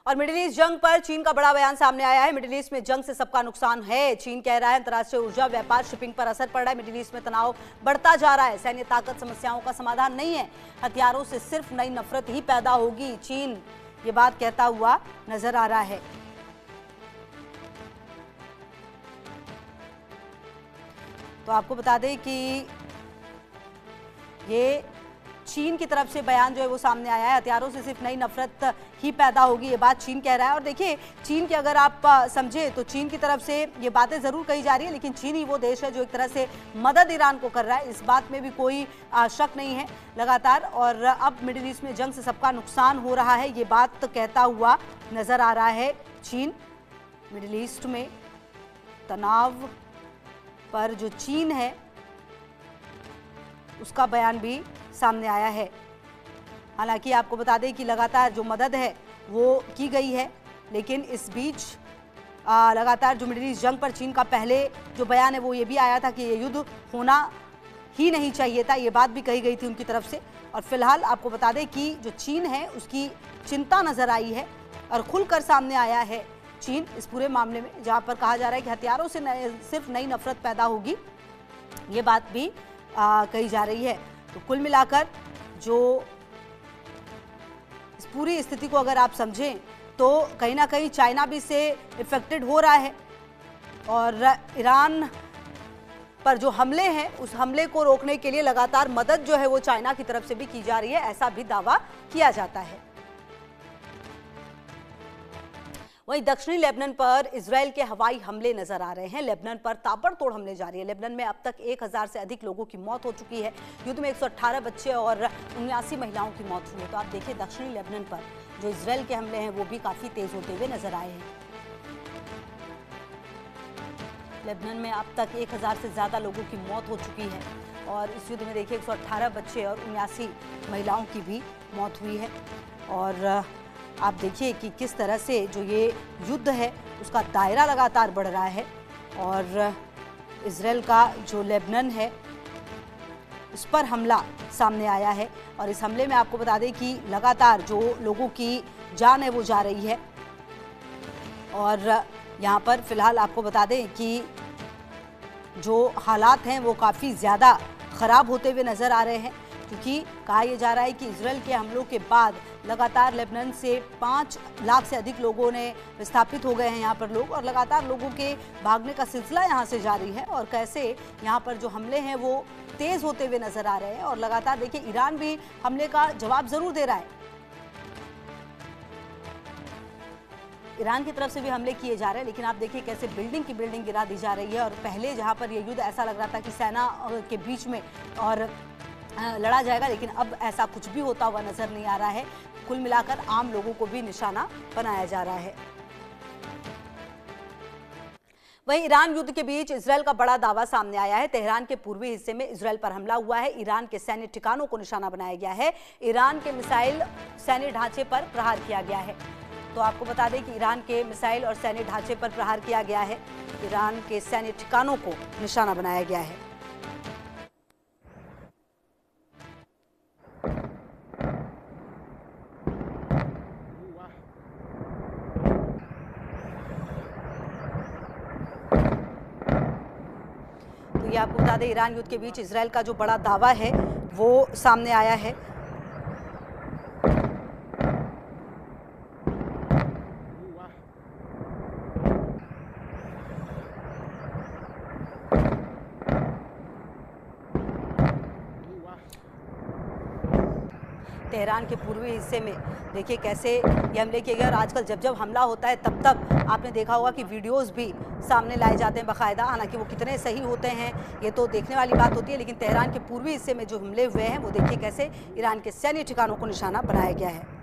और middle east जंग पर चीन का बड़ा बयान सामने आया है। मिडिल ईस्ट में जंग से सबका नुकसान है, चीन कह रहा है। अंतर्राष्ट्रीय ऊर्जा, व्यापार, शिपिंग पर असर पड़ रहा है। मिडिल ईस्ट में तनाव बढ़ता जा रहा है। सैन्य ताकत समस्याओं का समाधान नहीं है, हथियारों से सिर्फ नई नफरत ही पैदा होगी। चीन ये बात कहता हुआ नजर आ रहा है। तो आपको बता दें कि ये चीन की तरफ से बयान जो है वो सामने आया है। हथियारों से सिर्फ नई नफरत ही पैदा होगी, ये बात चीन कह रहा है। और देखिए, चीन की अगर आप समझे तो चीन की तरफ से ये बातें जरूर कही जा रही है, लेकिन चीन ही वो देश है जो एक तरह से मदद ईरान को कर रहा है, इस बात में भी कोई शक नहीं है लगातार। और अब मिडिल ईस्ट में जंग से सबका नुकसान हो रहा है, ये बात तो कहता हुआ नजर आ रहा है चीन। मिडिल ईस्ट में तनाव पर जो चीन है उसका बयान भी सामने आया है। हालांकि आपको बता दें कि लगातार जो मदद है वो की गई है, लेकिन इस बीच लगातार जो मिडिल ईस्ट जंग पर चीन का पहले जो बयान है वो ये भी आया था कि ये युद्ध होना ही नहीं चाहिए था, ये बात भी कही गई थी उनकी तरफ से। और फिलहाल आपको बता दें कि जो चीन है उसकी चिंता नजर आई है और खुलकर सामने आया है चीन इस पूरे मामले में, जहां पर कहा जा रहा है कि हथियारों से सिर्फ नई नफरत पैदा होगी, ये बात भी कही जा रही है। तो कुल मिलाकर जो इस पूरी स्थिति को अगर आप समझें तो कहीं ना कहीं चाइना भी इससे इफेक्टेड हो रहा है और ईरान पर जो हमले हैं उस हमले को रोकने के लिए लगातार मदद जो है वो चाइना की तरफ से भी की जा रही है, ऐसा भी दावा किया जाता है। वहीं दक्षिणी लेबनान पर इजरायल के हवाई हमले नजर आ रहे हैं। लेबनान पर ताबड़तोड़ हमले जारी है। लेबनान में अब तक 1000 से अधिक लोगों की मौत हो चुकी है। युद्ध में 118 बच्चे और 79 महिलाओं की मौत हुई है। तो आप देखिए, दक्षिणी लेबनान पर जो इजरायल के हमले हैं वो भी काफी तेज होते हुए नजर आए हैं। लेबनान में अब तक 1000 से ज्यादा लोगों की मौत हो चुकी है और इस युद्ध में देखिए 118 बच्चे और 79 महिलाओं की भी मौत हुई है। और आप देखिए कि किस तरह से जो ये युद्ध है उसका दायरा लगातार बढ़ रहा है और इजरायल का जो लेबनान है उस पर हमला सामने आया है। और इस हमले में आपको बता दें कि लगातार जो लोगों की जान है वो जा रही है। और यहाँ पर फिलहाल आपको बता दें कि जो हालात हैं वो काफ़ी ज़्यादा ख़राब होते हुए नज़र आ रहे हैं, क्योंकि कहा यह जा रहा है कि इजरायल के हमलों के बाद लगातार लेबनान से 5 लाख से अधिक लोगों ने विस्थापित हो गए हैं यहाँ पर लोग, और लगातार लोगों के भागने का सिलसिला यहाँ से जारी है। और कैसे यहाँ पर जो हमले हैं वो तेज होते हुए नजर आ रहे हैं और लगातार देखिए ईरान भी हमले का जवाब जरूर दे रहा है। ईरान की तरफ से भी हमले किए जा रहे हैं, लेकिन आप देखिए कैसे बिल्डिंग की बिल्डिंग गिरा दी जा रही है। और पहले जहाँ पर यह युद्ध ऐसा लग रहा था कि सेना के बीच में और लड़ा जाएगा, लेकिन अब ऐसा कुछ भी होता हुआ नजर नहीं आ रहा है। कुल मिलाकर आम लोगों को भी निशाना बनाया जा रहा है। वहीं ईरान युद्ध के बीच इजरायल का बड़ा दावा सामने आया है। तेहरान के पूर्वी हिस्से में इजरायल पर हमला हुआ है। ईरान के सैन्य ठिकानों को निशाना बनाया गया है। ईरान के मिसाइल सैन्य ढांचे पर प्रहार किया गया है। तो आपको बता दें कि ईरान के मिसाइल और सैन्य ढांचे पर प्रहार किया गया है। ईरान के सैन्य ठिकानों को निशाना बनाया गया है। तो ये आपको बता दें, ईरान युद्ध के बीच इजरायल का जो बड़ा दावा है वो सामने आया है। तेहरान के पूर्वी हिस्से में देखिए कैसे ये हमले किए गए। और आजकल जब जब हमला होता है तब तब आपने देखा होगा कि वीडियोस भी सामने लाए जाते हैं बाकायदा। हालांकि वो कितने सही होते हैं ये तो देखने वाली बात होती है, लेकिन तेहरान के पूर्वी हिस्से में जो हमले हुए हैं वो देखिए कैसे ईरान के सैन्य ठिकानों को निशाना बनाया गया है।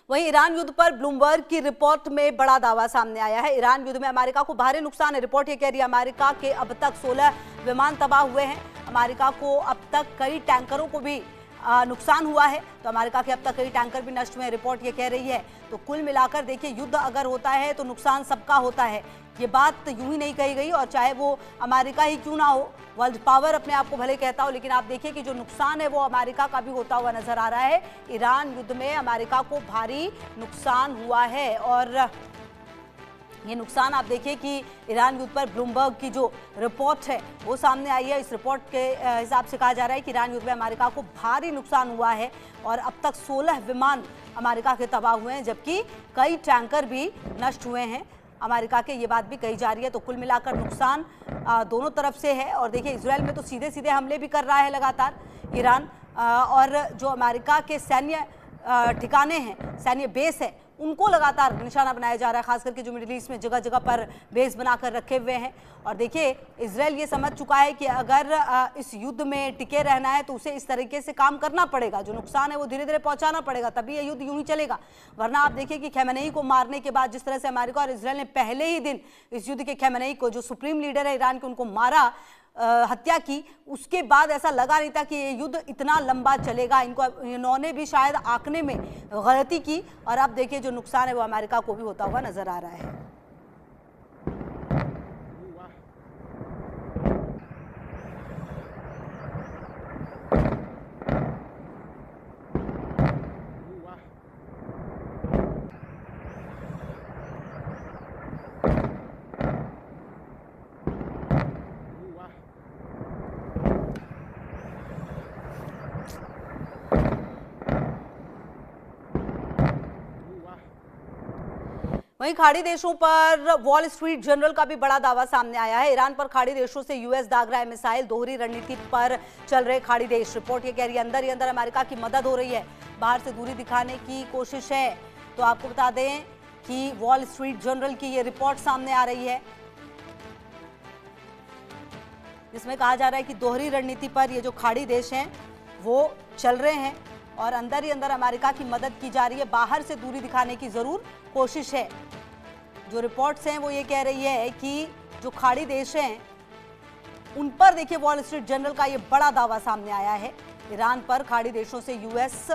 वहीं ईरान युद्ध पर ब्लूमबर्ग की रिपोर्ट में बड़ा दावा सामने आया है। ईरान युद्ध में अमेरिका को भारी नुकसान है। रिपोर्ट ये कह रही है अमेरिका के अब तक 16 विमान तबाह हुए हैं। अमेरिका को अब तक कई टैंकरों को भी नुकसान हुआ है। तो अमेरिका के अब तक कई टैंकर भी नष्ट हुए हैं, रिपोर्ट ये कह रही है। तो कुल मिलाकर देखिए, युद्ध अगर होता है तो नुकसान सबका होता है, ये बात यूं ही नहीं कही गई। और चाहे वो अमेरिका ही क्यों ना हो, वर्ल्ड पावर अपने आप को भले कहता हो, लेकिन आप देखिए कि जो नुकसान है वो अमेरिका का भी होता हुआ नजर आ रहा है। ईरान युद्ध में अमेरिका को भारी नुकसान हुआ है और ये नुकसान आप देखिए कि ईरान युद्ध पर ब्लूमबर्ग की जो रिपोर्ट है वो सामने आई है। इस रिपोर्ट के हिसाब से कहा जा रहा है कि ईरान युद्ध में अमेरिका को भारी नुकसान हुआ है और अब तक 16 विमान अमेरिका के तबाह हुए हैं, जबकि कई टैंकर भी नष्ट हुए हैं अमेरिका के, ये बात भी कही जा रही है। तो कुल मिलाकर नुकसान दोनों तरफ से है। और देखिए, इजराइल में तो सीधे सीधे हमले भी कर रहा है लगातार ईरान, और जो अमेरिका के सैन्य ठिकाने हैं, सैन्य बेस है, उनको लगातार निशाना बनाया जा रहा है, खास करके जो मिडिल ईस्ट में जगह जगह पर बेस बनाकर रखे हुए हैं। और देखिए, इजराइल ये समझ चुका है कि अगर इस युद्ध में टिके रहना है तो उसे इस तरीके से काम करना पड़ेगा, जो नुकसान है वो धीरे धीरे पहुंचाना पड़ेगा, तभी ये युद्ध यूं ही चलेगा। वरना आप देखिए कि खमेनेई को मारने के बाद जिस तरह से अमेरिका और इजराइल ने पहले ही दिन इस युद्ध के खमेनेई को, जो सुप्रीम लीडर है ईरान के, उनको मारा, हत्या की, उसके बाद ऐसा लगा नहीं था कि ये युद्ध इतना लंबा चलेगा। इन्होंने भी शायद आंकने में गलती की और अब देखिए जो नुकसान है वो अमेरिका को भी होता हुआ नजर आ रहा है। वहीं खाड़ी देशों पर वॉल स्ट्रीट जर्नल का भी बड़ा दावा सामने आया है। ईरान पर खाड़ी देशों से यूएस दाग रहा है मिसाइल, दोहरी रणनीति पर चल रहे खाड़ी देश। रिपोर्ट ये कह रही है अंदर ही अंदर अमेरिका की मदद हो रही है, बाहर से दूरी दिखाने की कोशिश है। तो आपको बता दें कि वॉल स्ट्रीट जर्नल की ये रिपोर्ट सामने आ रही है, जिसमें कहा जा रहा है कि दोहरी रणनीति पर ये जो खाड़ी देश हैं वो चल रहे हैं और अंदर ही अंदर अमेरिका की मदद की जा रही है, बाहर से दूरी दिखाने की जरूर कोशिश है। जो रिपोर्ट्स हैं वो ये कह रही है कि जो खाड़ी देश हैं उन पर देखिए वॉल स्ट्रीट जर्नल का ये बड़ा दावा सामने आया है। ईरान पर खाड़ी देशों से यूएस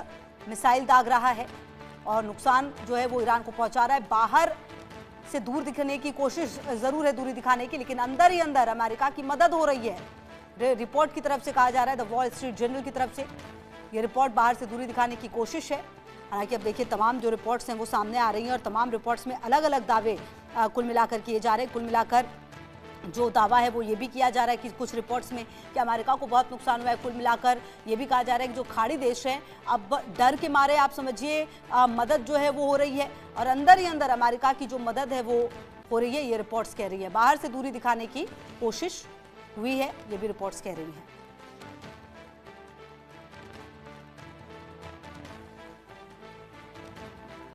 मिसाइल दाग रहा है और नुकसान जो है वो ईरान को पहुंचा रहा है। बाहर से दूर दिखने की कोशिश जरूर है, दूरी दिखाने की, लेकिन अंदर ही अंदर अमेरिका की मदद हो रही है। रिपोर्ट की तरफ से कहा जा रहा है, द वॉल स्ट्रीट जर्नल की तरफ से, ये रिपोर्ट बाहर से दूरी दिखाने की कोशिश है। हालांकि अब देखिए तमाम जो रिपोर्ट्स हैं वो सामने आ रही हैं और तमाम रिपोर्ट्स में अलग अलग दावे कुल मिलाकर किए जा रहे हैं। कुल मिलाकर जो दावा है वो ये भी किया जा रहा है कि कुछ रिपोर्ट्स में कि अमेरिका को बहुत नुकसान हुआ है। कुल मिलाकर ये भी कहा जा रहा है कि जो खाड़ी देश हैं अब डर के मारे आप समझिए मदद जो है वो हो रही है और अंदर ही अंदर अमेरिका की जो मदद है वो हो रही है, ये रिपोर्ट्स कह रही है। बाहर से दूरी दिखाने की कोशिश हुई है, ये भी रिपोर्ट्स कह रही हैं।